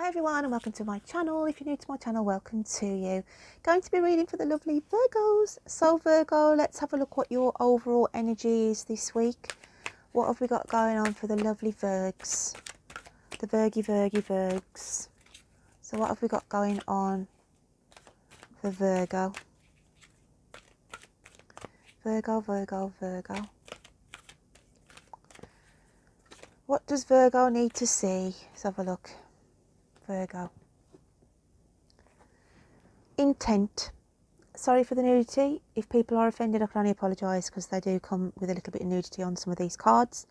Hi everyone and welcome to my channel. If you're new to my channel, welcome to you. Going to be reading for the lovely Virgos. So Virgo, let's have a look what your overall energy is this week. What have we got going on for the lovely Virgs? The Virgs. So what have we got going on for Virgo? Virgo. What does Virgo need to see? Let's have a look. Virgo. Intent. Sorry for the nudity. If people are offended, I can only apologise because they do come with a little bit of nudity on some of these cards.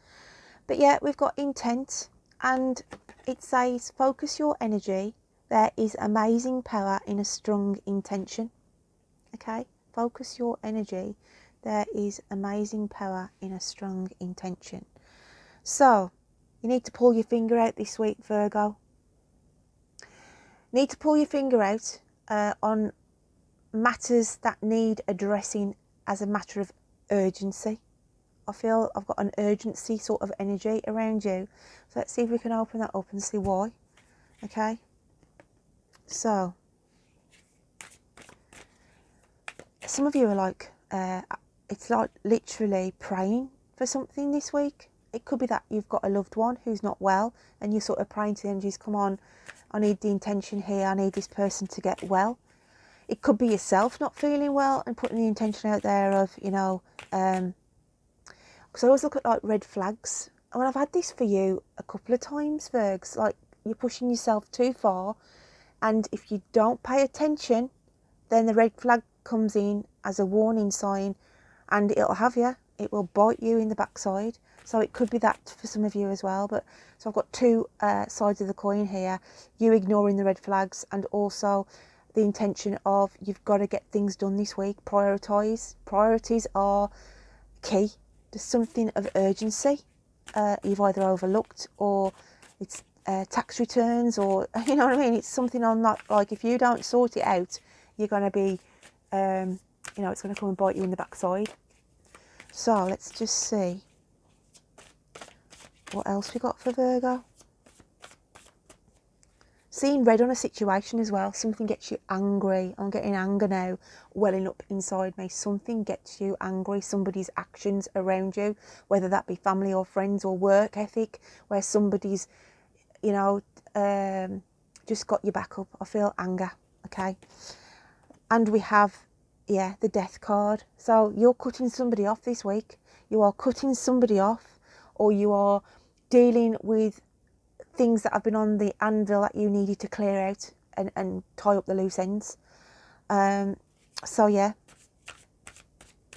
But yeah, we've got intent and it says focus your energy. There is amazing power in a strong intention. Okay, focus your energy. There is amazing power in a strong intention. So you need to pull your finger out this week, Virgo. You need to pull your finger out on matters that need addressing as a matter of urgency. I feel I've got an urgency sort of energy around you. So let's see if we can open that up and see why. Okay. So some of you are like, it's like literally praying for something this week. It could be that you've got a loved one who's not well and you're sort of praying to the energies, come on, I need the intention here. I need this person to get well. It could be yourself not feeling well and putting the intention out there of, you know, because I always look at like red flags. And I've had this for you a couple of times, Virgs, like you're pushing yourself too far. And if you don't pay attention, then the red flag comes in as a warning sign and it'll have you. It will bite you in the backside. So it could be that for some of you as well. But so I've got two sides of the coin here. You ignoring the red flags and also the intention of you've got to get things done this week. Priorities are key. There's something of urgency you've either overlooked, or it's tax returns, or you know what I mean, it's something on that, like if you don't sort it out, you're going to be you know, it's going to come and bite you in the backside. So let's just see what else we got for Virgo. Seeing red on a situation as well. Something gets you angry. I'm getting anger now welling up inside me. Something gets you angry. Somebody's actions around you, whether that be family or friends or work ethic, where somebody's, you know, just got your back up. I feel anger. Okay. And we have, yeah, the death card. So you're cutting somebody off this week. You are cutting somebody off, or you are dealing with things that have been on the anvil that you needed to clear out and tie up the loose ends. So yeah,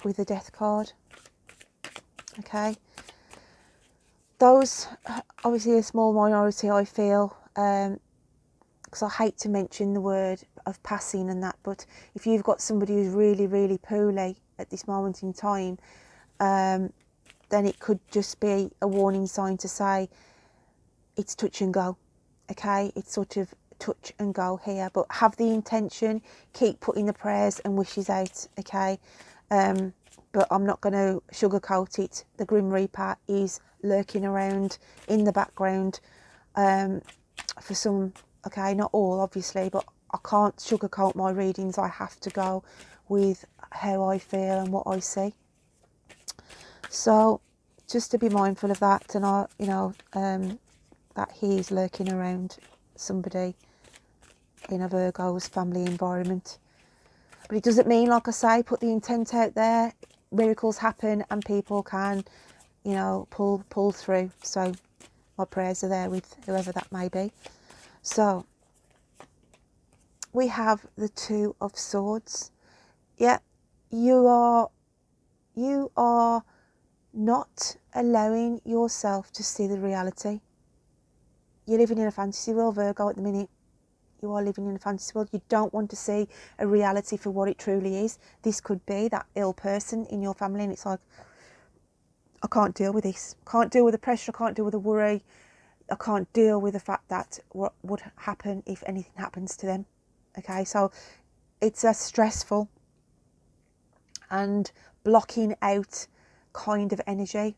with the death card. Okay. Those, obviously a small minority, I feel, because I hate to mention the word of passing and that, but if you've got somebody who's really, really poorly at this moment in time, then it could just be a warning sign to say, it's touch and go. Okay, it's sort of touch and go here, but have the intention, keep putting the prayers and wishes out. Okay, but I'm not going to sugarcoat it. The Grim Reaper is lurking around in the background for some. Okay, not all obviously, but I can't sugarcoat my readings. I have to go with how I feel and what I see. So just to be mindful of that, and I, you know, that he's lurking around somebody in a Virgo's family environment. But it doesn't mean, like I say, put the intent out there, miracles happen and people can, you know, pull through. So my prayers are there with whoever that may be. So we have the Two of Swords. Yeah, you are not allowing yourself to see the reality. You're living in a fantasy world, Virgo, at the minute. You are living in a fantasy world. You don't want to see a reality for what it truly is. This could be that ill person in your family and it's like, I can't deal with this. I can't deal with the pressure. I can't deal with the worry. I can't deal with the fact that what would happen if anything happens to them. Okay, so it's a stressful and blocking out kind of energy.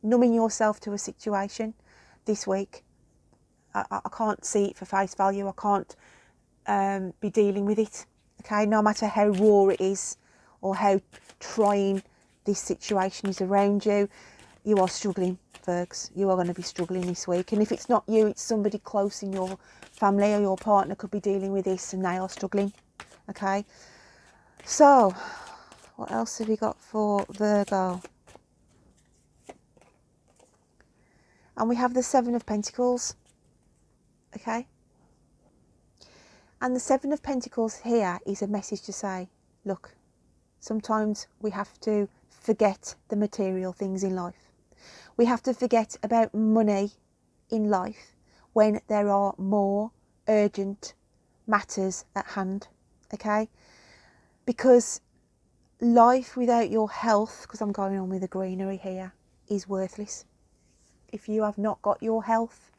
Numbing yourself to a situation this week. I can't see it for face value. I can't be dealing with it. Okay, no matter how raw it is or how trying this situation is around you, you are struggling, Virgs. You are going to be struggling this week. And if it's not you, it's somebody close in your family or your partner could be dealing with this and they are struggling. Okay, so what else have we got for Virgo? And we have the Seven of Pentacles. Okay, and the Seven of Pentacles here is a message to say, look, sometimes we have to forget the material things in life. We have to forget about money in life when there are more urgent matters at hand, okay? Because life without your health, because I'm going on with the greenery here, is worthless. If you have not got your health,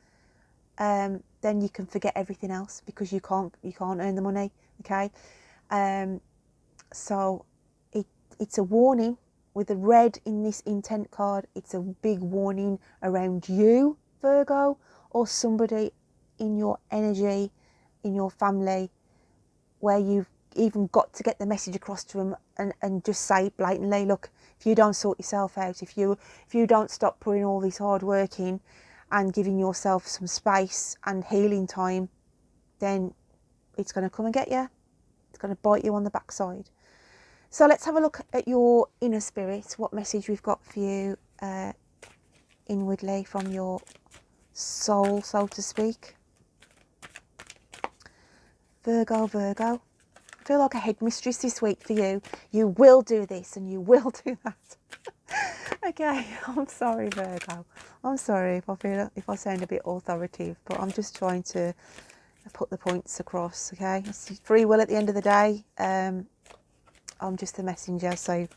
then you can forget everything else because you can't earn the money, okay? So it's a warning with the red in this intent card. It's a big warning around you, Virgo, or somebody in your energy, in your family, where you've even got to get the message across to them and just say blatantly, look, if you don't sort yourself out, if you don't stop putting all this hard work in and giving yourself some space and healing time, then it's going to come and get you. It's going to bite you on the backside. So let's have a look at your inner spirit, what message we've got for you inwardly from your soul, so to speak. Virgo, Virgo. I feel like a headmistress this week for you. You will do this and you will do that. Okay, I'm sorry, Virgo. I'm sorry if I sound a bit authoritative, but I'm just trying to put the points across, okay? It's free will at the end of the day. I'm just the messenger, so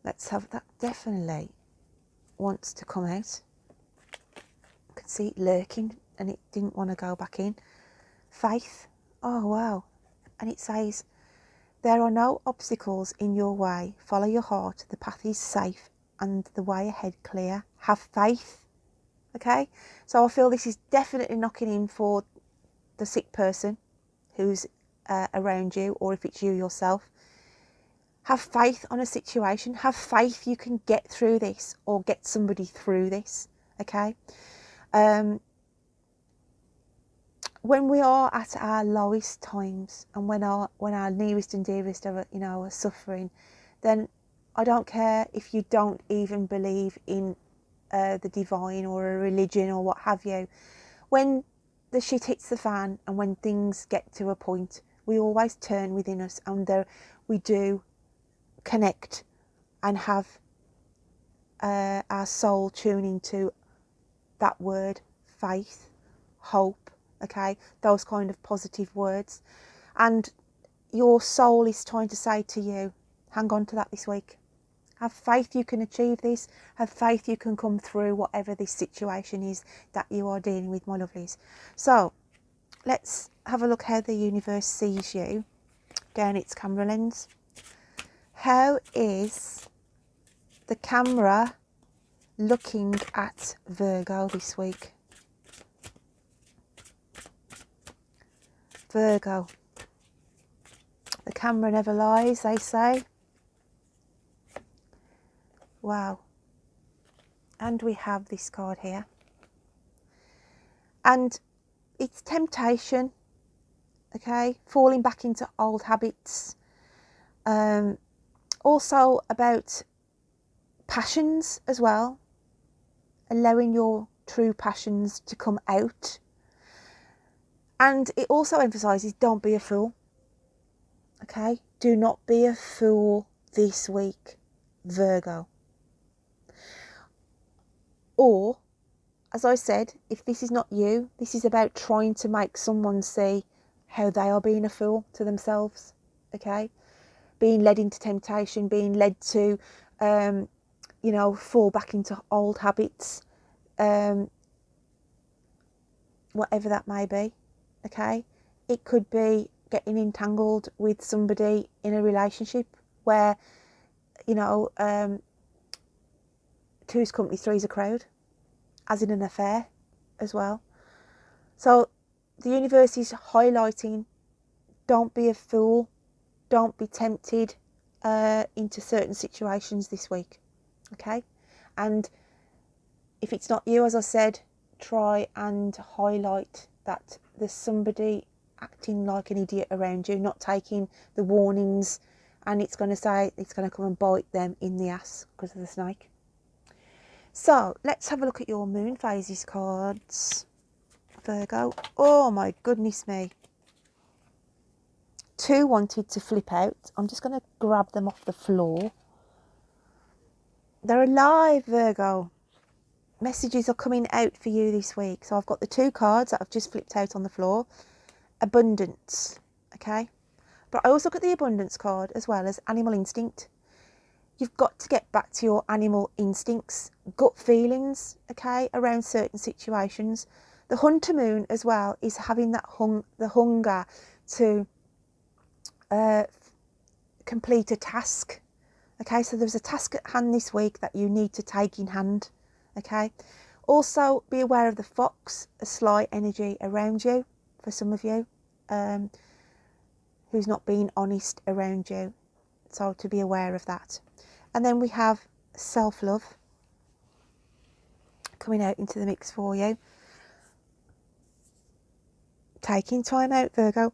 let's have that. Definitely wants to come out. I could see it lurking and it didn't want to go back in. Faith. Oh, wow. And it says, there are no obstacles in your way. Follow your heart. The path is safe and the way ahead clear. Have faith. Okay? So I feel this is definitely knocking in for the sick person who's around you, or if it's you yourself. Have faith on a situation. Have faith you can get through this or get somebody through this. Okay? When we are at our lowest times and when our nearest and dearest are, are suffering, then I don't care if you don't even believe in the divine or a religion or what have you. When the shit hits the fan and when things get to a point, we always turn within us and we do connect and have our soul tune into that word, faith, hope, okay, those kind of positive words. And your soul is trying to say to you, hang on to that this week. Have faith you can achieve this. Have faith you can come through whatever this situation is that you are dealing with, my lovelies. So let's have a look how the universe sees you down its camera lens. How is the camera looking at Virgo this week? Virgo. The camera never lies, they say. Wow. And we have this card here. And it's temptation, okay? Falling back into old habits. Also about passions as well. Allowing your true passions to come out. And it also emphasises, don't be a fool. Okay? Do not be a fool this week, Virgo. Or, as I said, if this is not you, this is about trying to make someone see how they are being a fool to themselves. Okay? Being led into temptation, being led to, fall back into old habits, whatever that may be. Okay? It could be getting entangled with somebody in a relationship where, two's company, three's a crowd, as in an affair as well. So the universe is highlighting, don't be a fool, don't be tempted into certain situations this week, okay? And if it's not you, as I said, try and highlight that there's somebody acting like an idiot around you, not taking the warnings, and it's going to come and bite them in the ass because of the snake. So let's have a look at your moon phases cards, Virgo. Oh my goodness me. 2 wanted to flip out. I'm just going to grab them off the floor. They're alive, Virgo. Messages are coming out for you this week. So I've got the 2 cards that I've just flipped out on the floor. Abundance, okay? But I also got the abundance card as well as animal instinct. You've got to get back to your animal instincts, gut feelings, okay, around certain situations. The hunter moon as well is having that the hunger to complete a task. Okay, so there's a task at hand this week that you need to take in hand. Okay, also be aware of the fox, a sly energy around you for some of you who's not being honest around you. So to be aware of that. And then we have self-love coming out into the mix for you. Taking time out, Virgo.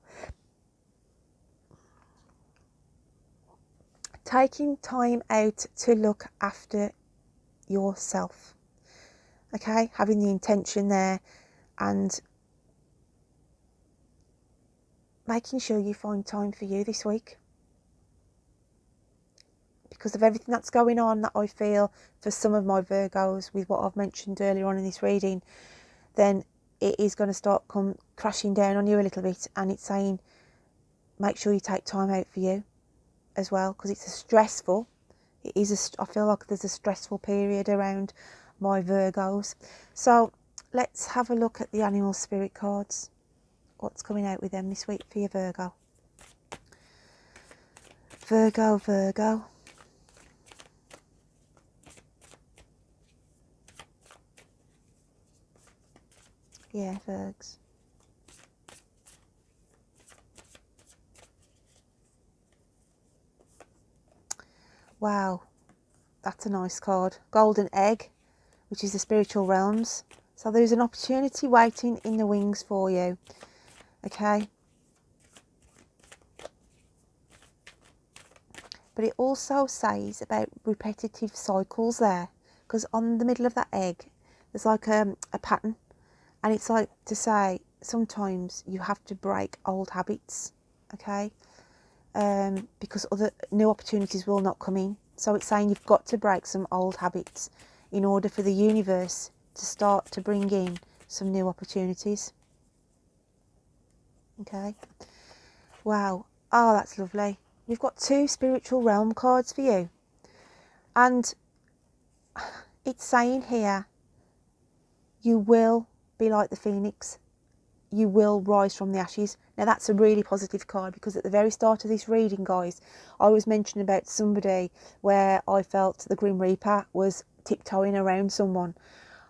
Taking time out to look after yourself. Okay, having the intention there and making sure you find time for you this week. Because of everything that's going on, that I feel for some of my Virgos with what I've mentioned earlier on in this reading, then it is going to start crashing down on you a little bit, and it's saying make sure you take time out for you as well, because I feel like there's a stressful period around my Virgos. So let's have a look at the animal spirit cards. What's coming out with them this week for you, Virgo? Virgo. Yeah, Virgs. Wow, that's a nice card. Golden Egg, which is the spiritual realms. So there's an opportunity waiting in the wings for you. Okay. But it also says about repetitive cycles there. Because on the middle of that egg, there's like a pattern. And it's like to say, sometimes you have to break old habits. Okay. Because other new opportunities will not come in. So it's saying you've got to break some old habits in order for the universe to start to bring in some new opportunities. Okay. Wow. Oh, that's lovely. We've got 2 spiritual realm cards for you. And it's saying here, you will be like the phoenix. You will rise from the ashes. Now that's a really positive card, because at the very start of this reading, guys, I was mentioning about somebody where I felt the Grim Reaper was tiptoeing around someone.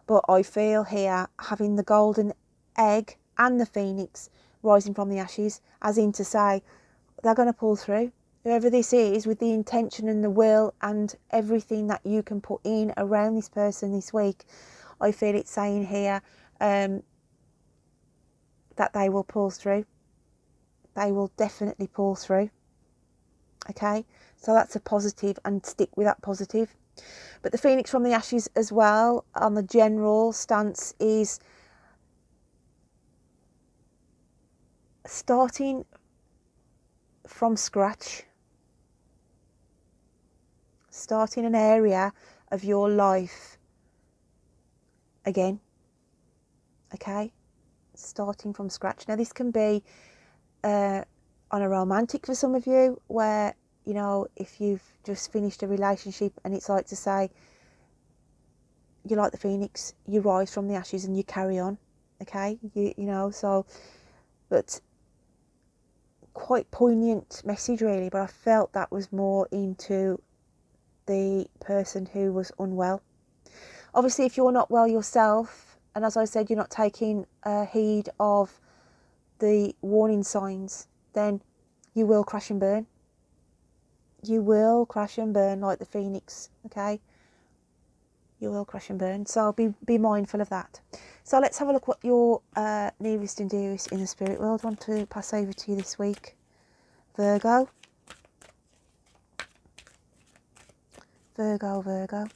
But I feel here having the golden egg and the phoenix rising from the ashes, as in to say they're going to pull through. Whoever this is, with the intention and the will and everything that you can put in around this person this week, I feel it's saying here that they will pull through. They will definitely pull through. Okay, so that's a positive, and stick with that positive. But the phoenix from the ashes as well, on the general stance, is starting from scratch. Starting an area of your life again. Okay, starting from scratch. Now this can be on a romantic for some of you, where, you know, if you've just finished a relationship and it's like to say, you're like the phoenix, you rise from the ashes and you carry on. Okay, you know, so, but quite poignant message really, but I felt that was more into the person who was unwell. Obviously, if you're not well yourself, and as I said, you're not taking heed of the warning signs, then you will crash and burn. You will crash and burn like the phoenix, okay? You will crash and burn. So be mindful of that. So let's have a look what your nearest and dearest in the spirit world want to pass over to you this week. Virgo. Virgo, Virgo.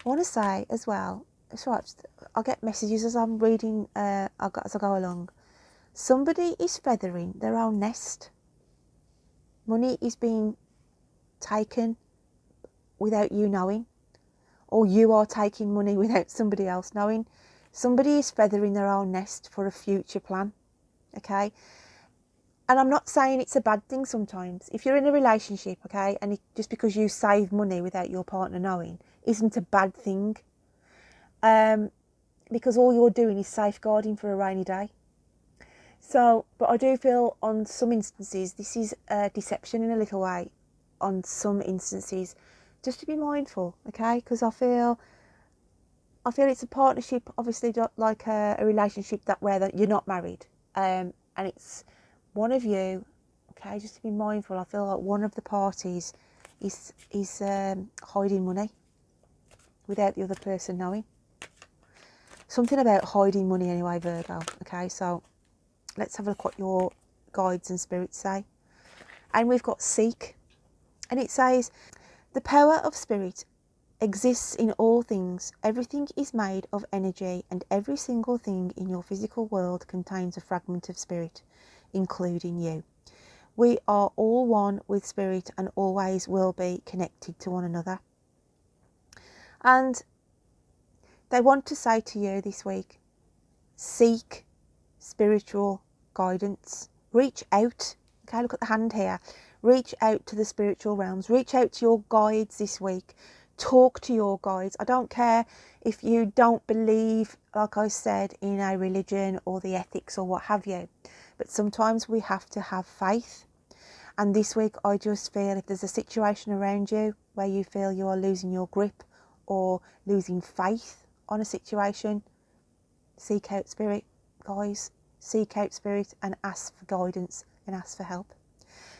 I want to say as well, it's right, I'll get messages as I'm reading, as I go along. Somebody is feathering their own nest. Money is being taken without you knowing, or you are taking money without somebody else knowing. Somebody is feathering their own nest for a future plan, okay? And I'm not saying it's a bad thing sometimes. If you're in a relationship, okay, and just because you save money without your partner knowing isn't a bad thing, because all you're doing is safeguarding for a rainy day. So, but I do feel on some instances this is deception in a little way. On some instances, just to be mindful, okay? Because I feel it's a partnership, obviously, like a relationship that you're not married, and it's one of you, okay? Just to be mindful. I feel like one of the parties is hiding money without the other person knowing. Something about hiding money anyway, Virgo. Okay, so let's have a look what your guides and spirits say. And we've got seek, and it says, the power of spirit exists in all things. Everything is made of energy, and every single thing in your physical world contains a fragment of spirit, including you. We are all one with spirit and always will be connected to one another. And they want to say to you this week, seek spiritual guidance. Reach out. Okay, look at the hand here. Reach out to the spiritual realms. Reach out to your guides this week. Talk to your guides. I don't care if you don't believe, like I said, in a religion or the ethics or what have you. But sometimes we have to have faith. And this week I just feel if there's a situation around you where you feel you are losing your grip or losing faith on a situation, seek out spirit, guys. Seek out spirit and ask for guidance and ask for help.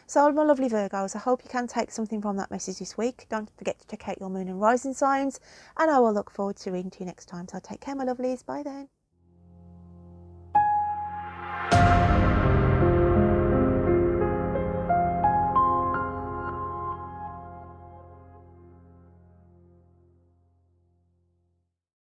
So my lovely Virgos, I hope you can take something from that message this week. Don't forget to check out your moon and rising signs, and I will look forward to reading to you next time. So take care, my lovelies. Bye then.